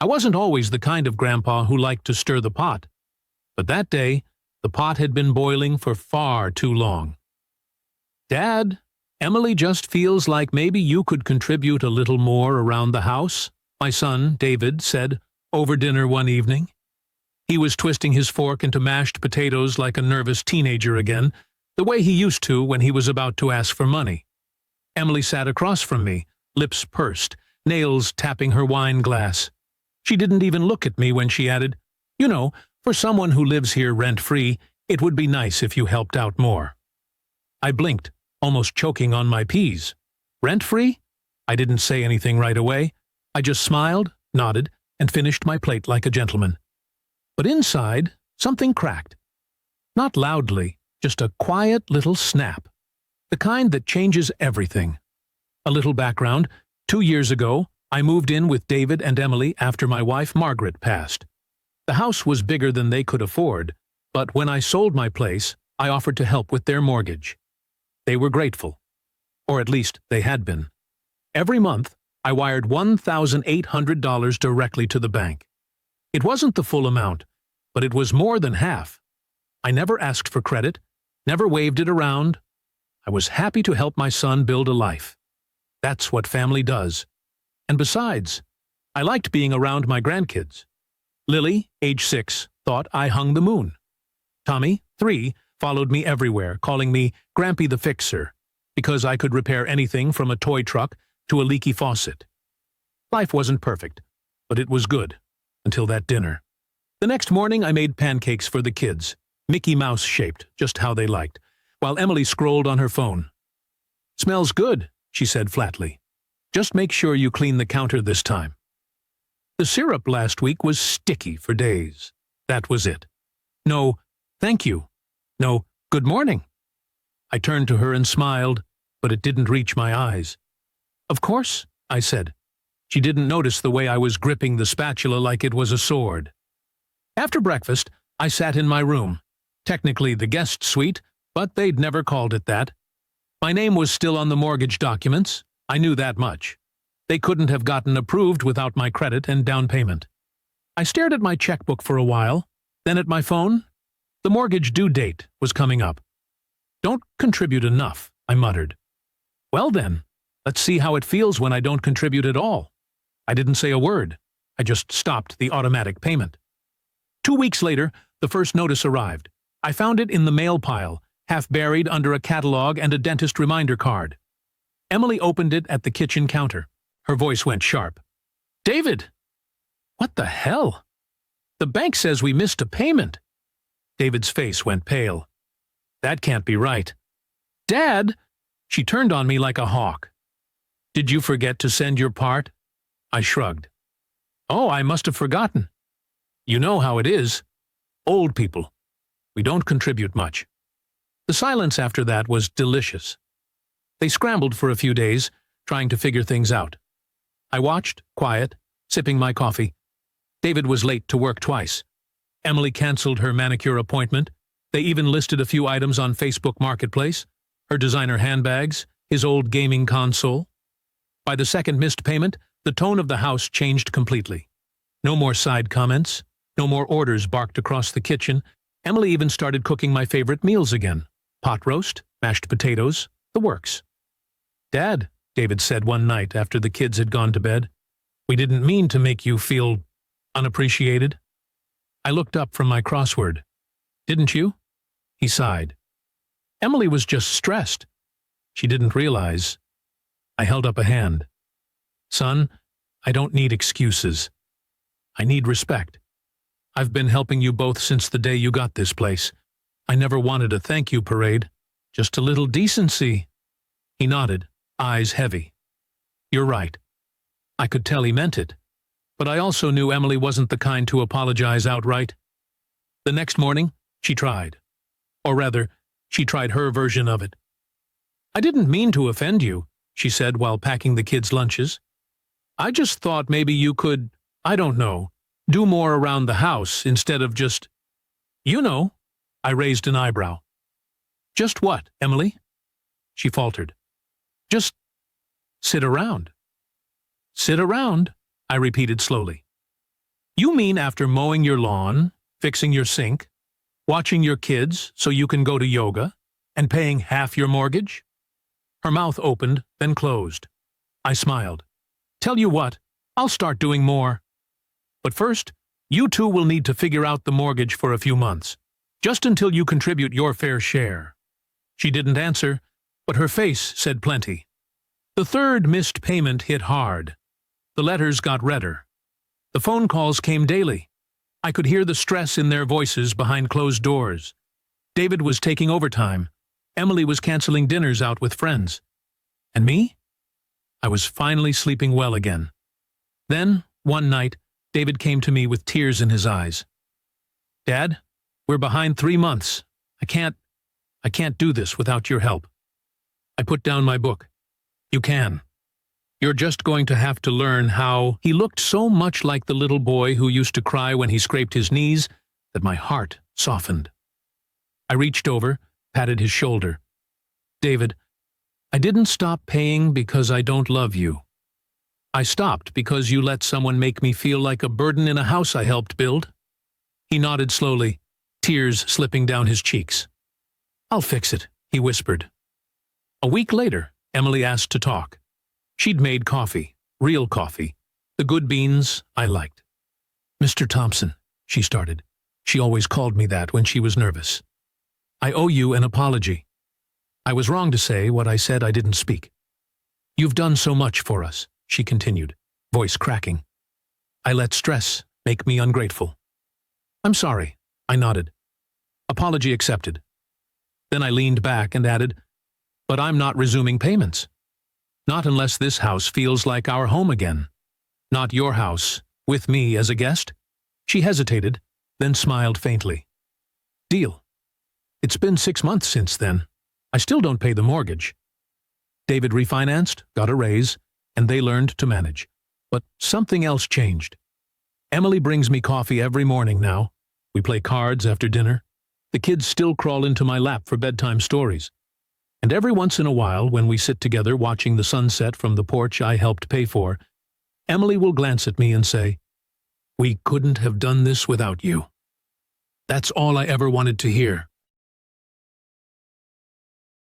I wasn't always the kind of grandpa who liked to stir the pot, but that day the pot had been boiling for far too long. "Dad, Emily just feels like maybe you could contribute a little more around the house," my son, David, said over dinner one evening. He was twisting his fork into mashed potatoes like a nervous teenager again, the way he used to when he was about to ask for money. Emily sat across from me, lips pursed, nails tapping her wine glass. She didn't even look at me when she added, "You know, for someone who lives here rent-free, it would be nice if you helped out more." I blinked, almost choking on my peas. Rent-free? I didn't say anything right away. I just smiled, nodded, and finished my plate like a gentleman. But inside, something cracked. Not loudly, just a quiet little snap. The kind that changes everything. A little background. 2 years ago, I moved in with David and Emily after my wife Margaret passed. The house was bigger than they could afford, but when I sold my place, I offered to help with their mortgage. They were grateful. Or at least they had been. Every month, I wired $1,800 directly to the bank. It wasn't the full amount, but it was more than half. I never asked for credit, never waved it around. I was happy to help my son build a life. That's what family does. And besides, I liked being around my grandkids. Lily, age 6, thought I hung the moon. Tommy, 3, followed me everywhere, calling me Grampy the Fixer, because I could repair anything from a toy truck to a leaky faucet. Life wasn't perfect, but it was good, until that dinner. The next morning I made pancakes for the kids, Mickey Mouse-shaped, just how they liked, while Emily scrolled on her phone. "Smells good," she said flatly. "Just make sure you clean the counter this time." The syrup last week was sticky for days. That was it. No, "Thank you." No, "Good morning." I turned to her and smiled, but it didn't reach my eyes. "Of course," I said. She didn't notice the way I was gripping the spatula like it was a sword. After breakfast, I sat in my room. Technically the guest suite, but they'd never called it that. My name was still on the mortgage documents. I knew that much. They couldn't have gotten approved without my credit and down payment. I stared at my checkbook for a while, then at my phone. The mortgage due date was coming up. "Don't contribute enough," I muttered. "Well then, let's see how it feels when I don't contribute at all." I didn't say a word. I just stopped the automatic payment. 2 weeks later, the first notice arrived. I found it in the mail pile, half buried under a catalog and a dentist reminder card. Emily opened it at the kitchen counter. Her voice went sharp. "David!" "What the hell?" "The bank says we missed a payment." David's face went pale. "That can't be right." "Dad!" She turned on me like a hawk. "Did you forget to send your part?" I shrugged. "Oh, I must have forgotten. You know how it is. Old people. We don't contribute much." The silence after that was delicious. They scrambled for a few days, trying to figure things out. I watched, quiet, sipping my coffee. David was late to work twice. Emily canceled her manicure appointment. They even listed a few items on Facebook Marketplace, her designer handbags, his old gaming console. By the second missed payment, the tone of the house changed completely. No more side comments, no more orders barked across the kitchen. Emily even started cooking my favorite meals again. Pot roast, mashed potatoes, the works. "Dad," David said one night after the kids had gone to bed, "we didn't mean to make you feel unappreciated." I looked up from my crossword. "Didn't you?" He sighed. Emily was just stressed. She didn't realize. I held up a hand. "Son, I don't need excuses. I need respect. I've been helping you both since the day you got this place. I never wanted a thank you parade. Just a little decency." He nodded, eyes heavy. "You're right." I could tell he meant it. But I also knew Emily wasn't the kind to apologize outright. The next morning, she tried. Or rather, she tried her version of it. "I didn't mean to offend you," she said while packing the kids' lunches. "I just thought maybe you could, I don't know, do more around the house instead of just—" "You know." I raised an eyebrow. "Just what, Emily?" She faltered. "Just sit around." "Sit around," I repeated slowly. You mean after mowing your lawn, fixing your sink, watching your kids so you can go to yoga, and paying half your mortgage? Her mouth opened, then closed. I smiled. Tell you what, I'll start doing more. But first, you two will need to figure out the mortgage for a few months, just until you contribute your fair share. She didn't answer, but her face said plenty. The third missed payment hit hard. The letters got redder. The phone calls came daily. I could hear the stress in their voices behind closed doors. David was taking overtime. Emily was canceling dinners out with friends. And me? I was finally sleeping well again. Then, one night, David came to me with tears in his eyes. Dad, we're behind 3 months. I can't do this without your help. I put down my book. You can. You're just going to have to learn how. He looked so much like the little boy who used to cry when he scraped his knees that my heart softened. I reached over, patted his shoulder. David, I didn't stop paying because I don't love you. I stopped because you let someone make me feel like a burden in a house I helped build. He nodded slowly, tears slipping down his cheeks. I'll fix it, he whispered. A week later, Emily asked to talk. She'd made coffee, real coffee, the good beans I liked. Mr. Thompson, she started. She always called me that when she was nervous. I owe you an apology. I was wrong to say what I said I didn't speak. You've done so much for us, she continued, voice cracking. I let stress make me ungrateful. I'm sorry, I nodded. Apology accepted. Then I leaned back and added, but I'm not resuming payments. Not unless this house feels like our home again. Not your house, with me as a guest. She hesitated, then smiled faintly. Deal. It's been 6 months since then. I still don't pay the mortgage. David refinanced, got a raise, and they learned to manage. But something else changed. Emily brings me coffee every morning now. We play cards after dinner. The kids still crawl into my lap for bedtime stories. And every once in a while, when we sit together watching the sunset from the porch I helped pay for, Emily will glance at me and say, "We couldn't have done this without you." That's all I ever wanted to hear.